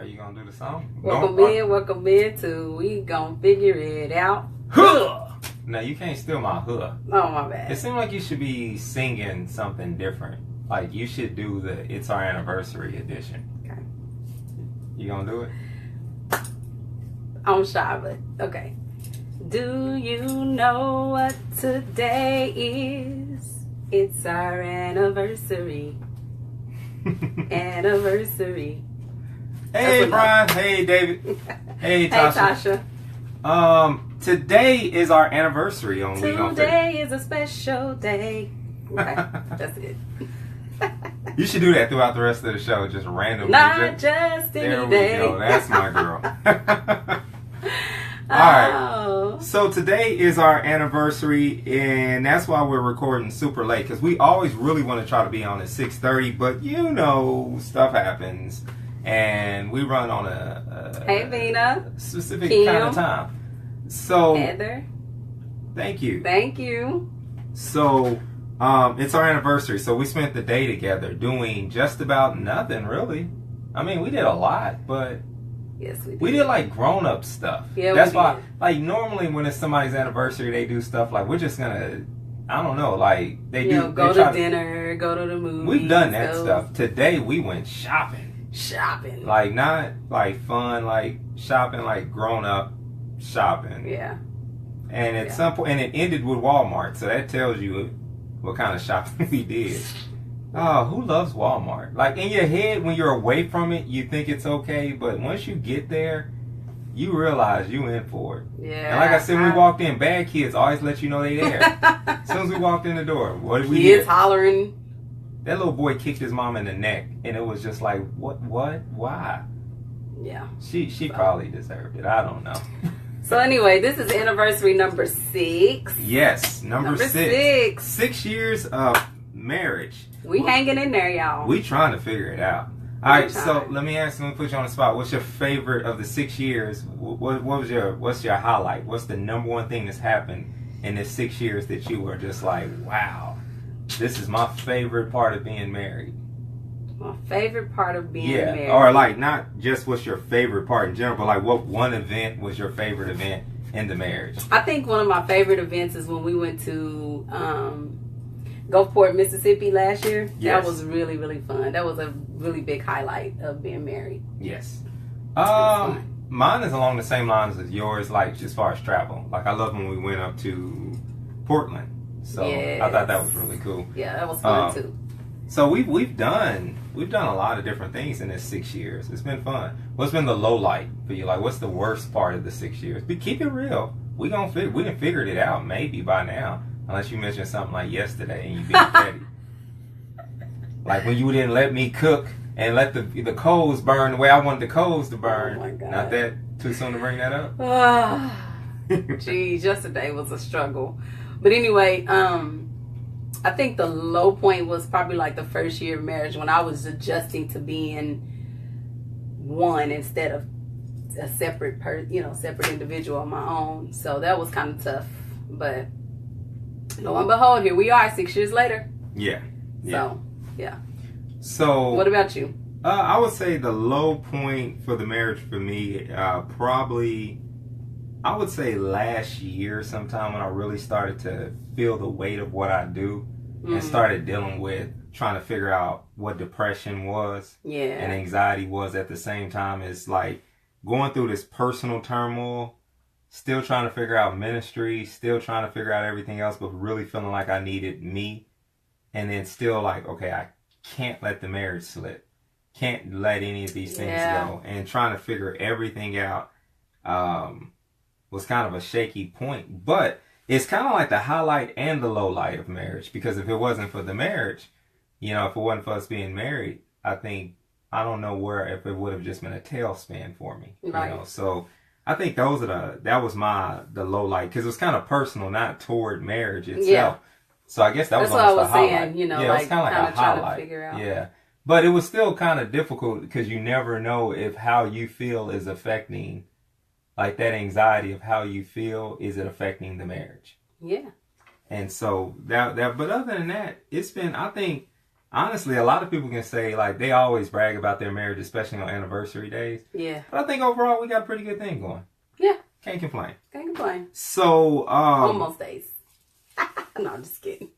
Are you gonna do the song? Welcome in to We Gon' Figure It Out. Huh! No, you can't steal my huh. Oh, my bad. It seemed like you should be singing something different. Like you should do the It's Our Anniversary edition. Okay. You gonna do it? I'm shy, but okay. Do you know what today is? It's our anniversary. Anniversary. Hey, Brian. Hey, David. Hey, Tasha. Today is our anniversary on We Gon' Figure. Today is a special day. Okay, that's it. You should do that throughout the rest of the show, just randomly. Not just any there day. we go. That's my girl. All right. So today is our anniversary, and that's why we're recording super late, because we always really want to try to be on at 6:30, but you know, stuff happens, and we run on a Hey, Vina. specific Kim. kind of time. So Heather. thank you. Thank you. So it's our anniversary, so we spent the day together doing just about nothing, really. I mean, we did a lot, but Yes, we did. we did like grown-up stuff. Yeah, that's we why, did. like, normally when it's somebody's anniversary, they do stuff like, we're just gonna, I don't know, like, they You do. know, go they to dinner, go to the movies. We've done that go stuff. Today, we went shopping. Shopping. Like, not like fun, like shopping, like grown-up shopping. Yeah. And at some point, and it ended with Walmart, so that tells you what kind of shopping we did. Oh, who loves Walmart? Like, in your head, when you're away from it, you think it's okay, but once you get there, you realize you in for it. Yeah. And like I said, when we walked in, bad kids always let you know they there. As soon as we walked in the door, what did we Kids hear? hollering. That little boy kicked his mom in the neck, and it was just like, what, why? Yeah. She probably deserved it. I don't know. So anyway, this is anniversary number 6. Yes, number 6. 6. 6 years of marriage. We hanging in there, y'all. We trying to figure it out. All right, so let me ask you, let me put you on the spot. What's your favorite of the 6 years? What's your highlight? What's the number one thing that's happened in this 6 years that you were just like, wow, this is my favorite part of being married? My favorite part of being married. Or like not just what's your favorite part in general, but like what one event was your favorite event in the marriage? I think one of my favorite events is when we went to Gulfport, Mississippi last year. Yes. That was really, really fun. That was a really big highlight of being married. Yes. Mine is along the same lines as yours, like as far as travel. Like I love when we went up to Portland. So I thought that was really cool. Yeah, that was fun too. So we've done a lot of different things in this 6 years. It's been fun. What's been the low light for you? Like, what's the worst part of the 6 years? But keep it real. We done figured it out maybe by now, unless you mentioned something like yesterday and you being petty. Like when you didn't let me cook and let the coals burn the way I wanted the coals to burn. Oh my God. Not that too soon to bring that up. Geez, yesterday was a struggle. But anyway, I think the low point was probably like the first year of marriage when I was adjusting to being one instead of a separate separate individual on my own. So that was kind of tough. But lo and behold, here we are 6 years later. Yeah. So, yeah. So what about you? I would say the low point for the marriage for me, probably, I would say last year sometime when I really started to feel the weight of what I do and started dealing with trying to figure out what depression was and anxiety was at the same time. It's like going through this personal turmoil, still trying to figure out ministry, still trying to figure out everything else, but really feeling like I needed me. And then still like, okay, I can't let the marriage slip. Can't let any of these things go. And trying to figure everything out was kind of a shaky point. But it's kind of like the highlight and the low light of marriage. Because if it wasn't for the marriage, if it wasn't for us being married, I don't know if it would have just been a tailspin for me. Right. So I think that was the low light. Because it was kind of personal, not toward marriage itself. Yeah. So I guess that was almost the highlight. Saying, it was kind of like a highlight. To figure out. Yeah. But it was still kind of difficult because you never know if how you feel is affecting, like that anxiety of how you feel, is it affecting the marriage? Yeah. And so but other than that, it's been, I think honestly, a lot of people can say, like, they always brag about their marriage, especially on anniversary days. Yeah. But I think overall we got a pretty good thing going. Yeah. Can't complain. Can't complain. So, Almost days. No, I'm just kidding.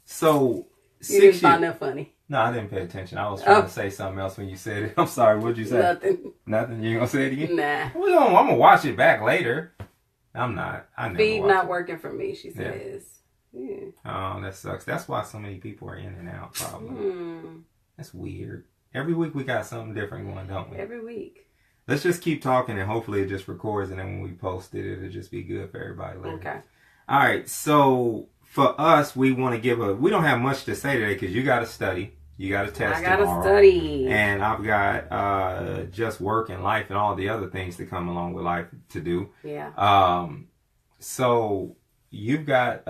So, You didn't find that funny. No, I didn't pay attention. I was trying to say something else when you said it. I'm sorry. What'd you say? Nothing. Nothing? You ain't gonna say it again? Nah. Well, I'm gonna watch it back later. I'm not. I never Feed watch not it. working for me, she says. Yeah. Oh, that sucks. That's why so many people are in and out, probably. Hmm. That's weird. Every week we got something different going, don't we? Every week. Let's just keep talking and hopefully it just records and then when we post it, it'll just be good for everybody later. Okay. All right. So for us, we want to we don't have much to say today because you got to study. You got to test tomorrow. I got to study. And I've got just work and life and all the other things that come along with life to do. Yeah. So you've got,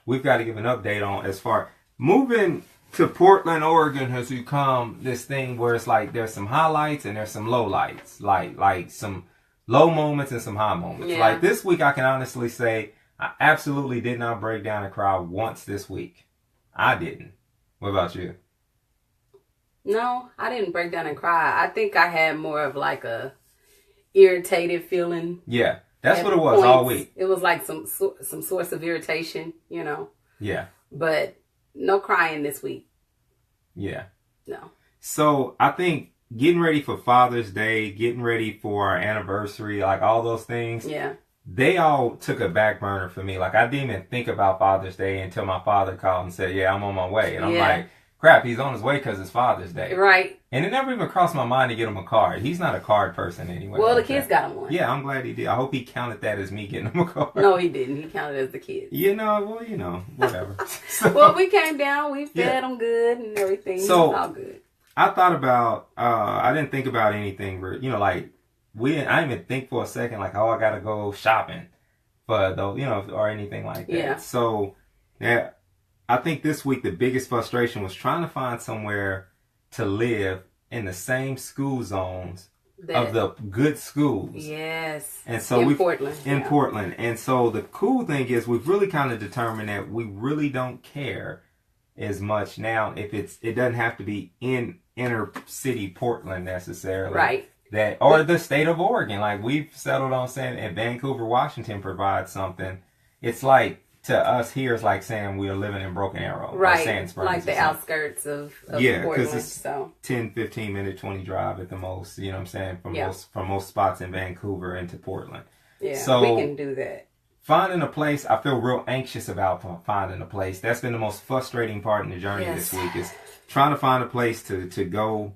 we've got to give an update on as far moving to Portland, Oregon has become this thing where it's like there's some highlights and there's some lowlights, like some low moments and some high moments. Yeah. Like this week, I can honestly say I absolutely did not break down and cry once this week. I didn't. What about you? No, I didn't break down and cry. I think I had more of like a irritated feeling. Yeah, that's what it was all week. It was like some source of irritation, you know. Yeah. But no crying this week. Yeah. No. So I think getting ready for Father's Day, getting ready for our anniversary, like all those things. Yeah. They all took a back burner for me. Like I didn't even think about Father's Day until my father called and said, "Yeah, I'm on my way." And I'm like, "Crap, he's on his way because it's Father's Day." Right. And it never even crossed my mind to get him a card. He's not a card person anyway. Well, the kids got him one. Yeah, I'm glad he did. I hope he counted that as me getting him a card. No, he didn't. He counted as the kids. Whatever. So, well, we came down. We fed him good and everything. So, it was all good. I thought about, I didn't think about anything, like, I didn't even think for a second, like, oh, I got to go shopping for those, or anything like that. Yeah. So, yeah, I think this week the biggest frustration was trying to find somewhere to live in the same school zones of the good schools. Yes. And so in Portland. Portland. And so the cool thing is we've really kind of determined that we really don't care as much now if it doesn't have to be in inner city Portland necessarily. Right. Or the state of Oregon. Like we've settled on saying if Vancouver, Washington provides something, it's like to us here it's like saying we are living in Broken Arrow. Right. Or Sand Springs like the outskirts of Portland. Because it's 10, 15 minute, 20 drive at the most, you know what I'm saying, from most spots in Vancouver into Portland. Yeah, so we can do that. Finding a place, I feel real anxious about finding a place. That's been the most frustrating part in the journey this week is trying to find a place to go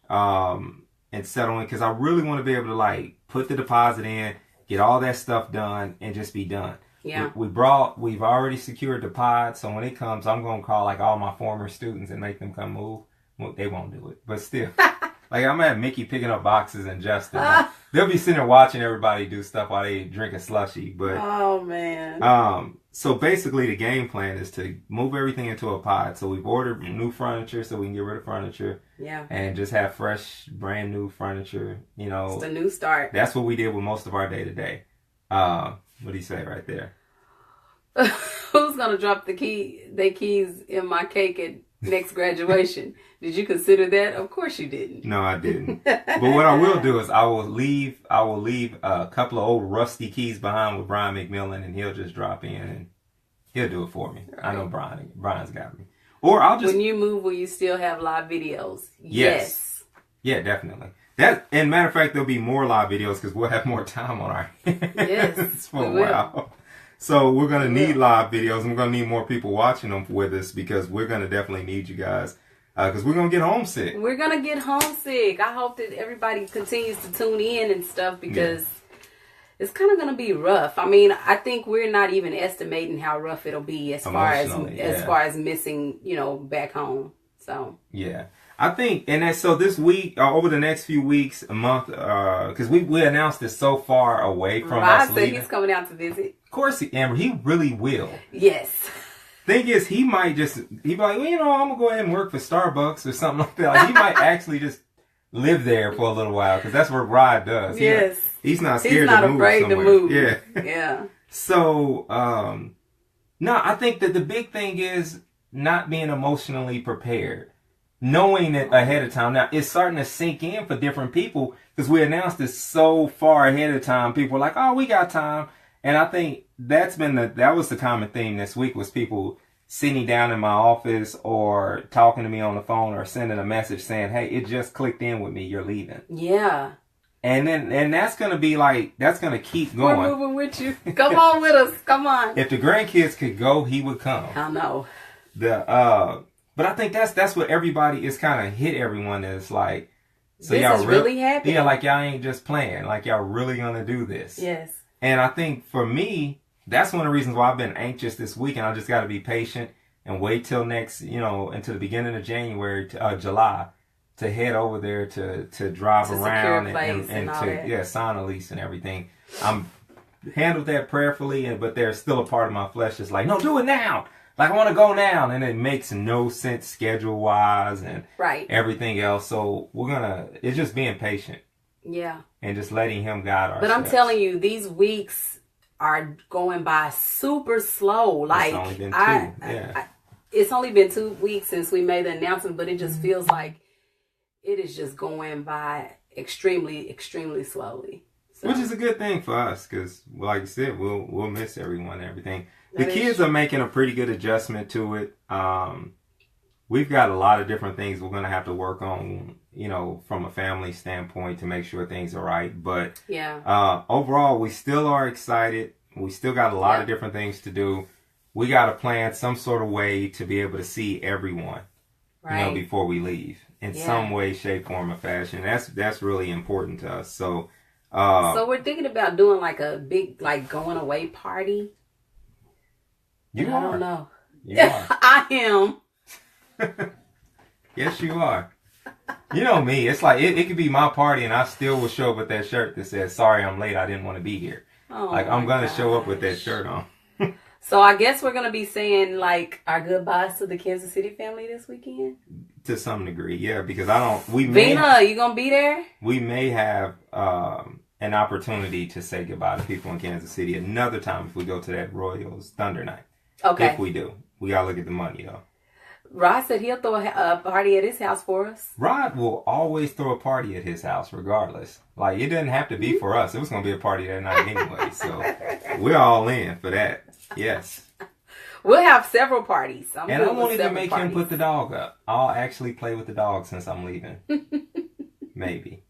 and settle in because I really want to be able to like put the deposit in, get all that stuff done, and just be done. Yeah. We've already secured the pod, so when it comes, I'm gonna call like all my former students and make them come move. Well, they won't do it, but still, like I'm gonna have Mickey picking up boxes and Justin. They'll be sitting there watching everybody do stuff while they drink a slushie. But oh man. So basically, the game plan is to move everything into a pod. So we've ordered new furniture so we can get rid of furniture. Yeah. And just have fresh, brand new furniture. It's a new start. That's what we did with most of our day to day. What do you say right there? Who's gonna drop the keys in my cake at next graduation? Did you consider that? Of course you didn't. No, I didn't. But what I will do is I will leave a couple of old rusty keys behind with Brian McMillan, and he'll just drop in and he'll do it for me. Right. I know Brian's got me. Or I'll just. When you move, will you still have live videos? Yes. Yeah, definitely. And matter of fact, there'll be more live videos because we'll have more time on our hands for a while. So we're going to need live videos, and we're going to need more people watching them with us because we're going to definitely need you guys because we're going to get homesick. We're going to get homesick. I hope that everybody continues to tune in and stuff because it's kind of going to be rough. I mean, I think we're not even estimating how rough it'll be as far as missing, back home. So yeah. I think, and so this week, over the next few weeks, a month, because we announced this so far away from us leaving. He's coming out to visit. Of course, Amber, he really will. Yes. Thing is, he might he'd be like, well, I'm going to go ahead and work for Starbucks or something like that. Like, he might actually just live there for a little while because that's what Rod does. Yes. He's not scared to move. He's not afraid to move. Yeah. Yeah. So, no, I think that the big thing is, not being emotionally prepared, knowing it ahead of time. Now it's starting to sink in for different people because we announced this so far ahead of time. People are like, "Oh, we got time," and I think that was the common theme this week was people sitting down in my office or talking to me on the phone or sending a message saying, "Hey, it just clicked in with me. You're leaving." Yeah. And that's gonna be like that's gonna keep going. We're moving with you. Come on with us. Come on. If the grandkids could go, he would come. I know. But I think that's what everybody is kind of hit everyone is like. So this y'all is really happening. Yeah, like y'all ain't just playing. Like y'all really gonna do this. Yes. And I think for me, that's one of the reasons why I've been anxious this week, and I just got to be patient and wait till next, until the beginning of January, July, to head over there to drive around and to sign a lease and everything. I'm handled that prayerfully, but there's still a part of my flesh that's like, no, do it now. Like I want to go now, and it makes no sense schedule wise and everything else. So it's just being patient. Yeah. And just letting him guide our But steps. I'm telling you, these weeks are going by super slow. Like it's only been 2. Yeah. It's only been 2 weeks since we made the announcement, but it just feels like it is just going by extremely, extremely slowly. So. Which is a good thing for us, because, like you said, we'll miss everyone and everything. The kids are making a pretty good adjustment to it. We've got a lot of different things we're going to have to work on, from a family standpoint to make sure things are right. But overall, we still are excited. We still got a lot of different things to do. We got to plan some sort of way to be able to see everyone, before we leave in some way, shape, form, or fashion. That's really important to us. So we're thinking about doing like a big, going away party. I don't know. You are. I am. Yes, you are. You know me. It's like it could be my party, and I still will show up with that shirt that says, "Sorry, I'm late. I didn't want to be here." I'm gonna show up with that shirt on. So I guess we're gonna be saying our goodbyes to the Kansas City family this weekend. To some degree, yeah, because Vina, you gonna be there? We may have an opportunity to say goodbye to people in Kansas City another time if we go to that Royals Thunder night. Okay. If we do, we gotta look at the money though. Rod said he'll throw a party at his house for us. Rod will always throw a party at his house regardless. Like, it doesn't have to be for us. It was going to be a party that night anyway. So, we're all in for that. Yes. We'll have several parties. And I won't even make him put the dog up. I'll actually play with the dog since I'm leaving. Maybe.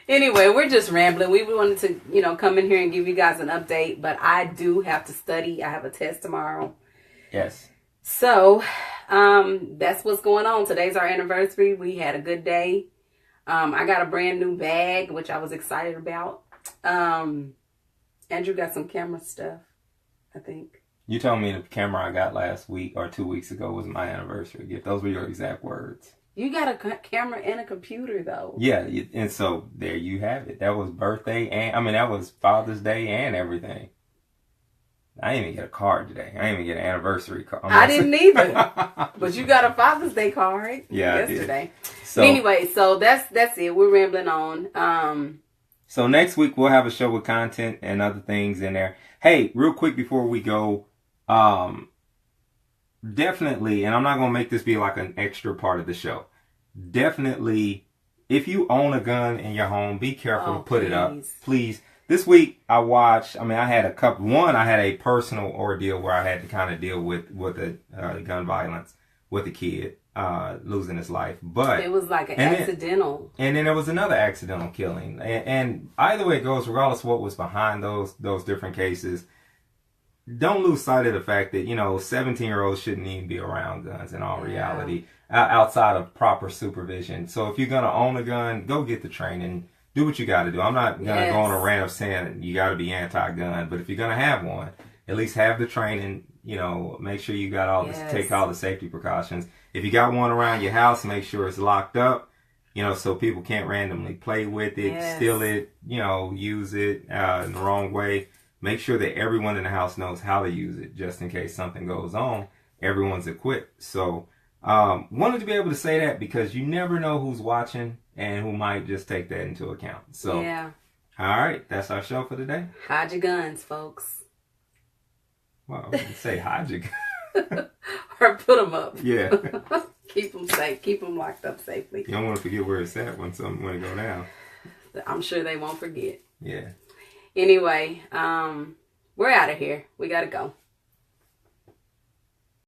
Anyway, we're just rambling. We wanted to, come in here and give you guys an update. But I do have to study. I have a test tomorrow. Yes. So, that's what's going on. Today's our anniversary. We had a good day. I got a brand new bag, which I was excited about. Andrew got some camera stuff, I think. You told me the camera I got last week or 2 weeks ago was my anniversary gift. Those were your exact words. You got a camera and a computer, though. Yeah, and so there you have it. That was birthday that was Father's Day and everything. I didn't even get a card today. I didn't even get an anniversary card. I didn't either. But you got a Father's Day card I yesterday. did. So, anyway, so that's it. We're rambling on. So next week we'll have a show with content and other things in there. Hey, real quick before we go, definitely, and I'm not going to make this be like an extra part of the show. Definitely, if you own a gun in your home, be careful to put it up. Please. This week I had a couple. One, I had a personal ordeal where I had to kind of deal with the gun violence with a kid losing his life. But it was like an accidental. And then there was another accidental killing. And either way it goes, regardless of what was behind those different cases, don't lose sight of the fact that 17-year-olds shouldn't even be around guns in all reality, outside of proper supervision. So if you're gonna own a gun, go get the training. Do what you got to do. I'm not going to go on a rant of saying you got to be anti-gun, but if you're going to have one, at least have the training, make sure you got all this, take all the safety precautions. If you got one around your house, make sure it's locked up, so people can't randomly play with it, steal it, use it in the wrong way. Make sure that everyone in the house knows how to use it just in case something goes on. Everyone's equipped. So, wanted to be able to say that because you never know who's watching and who might just take that into account. So, all right, that's our show for today. Hide your guns, folks. Well, I didn't say hide your guns. or put them up. Yeah. Keep them safe. Keep them locked up safely. You don't want to forget where it's at when it go down. I'm sure they won't forget. Yeah. Anyway, we're out of here. We gotta go.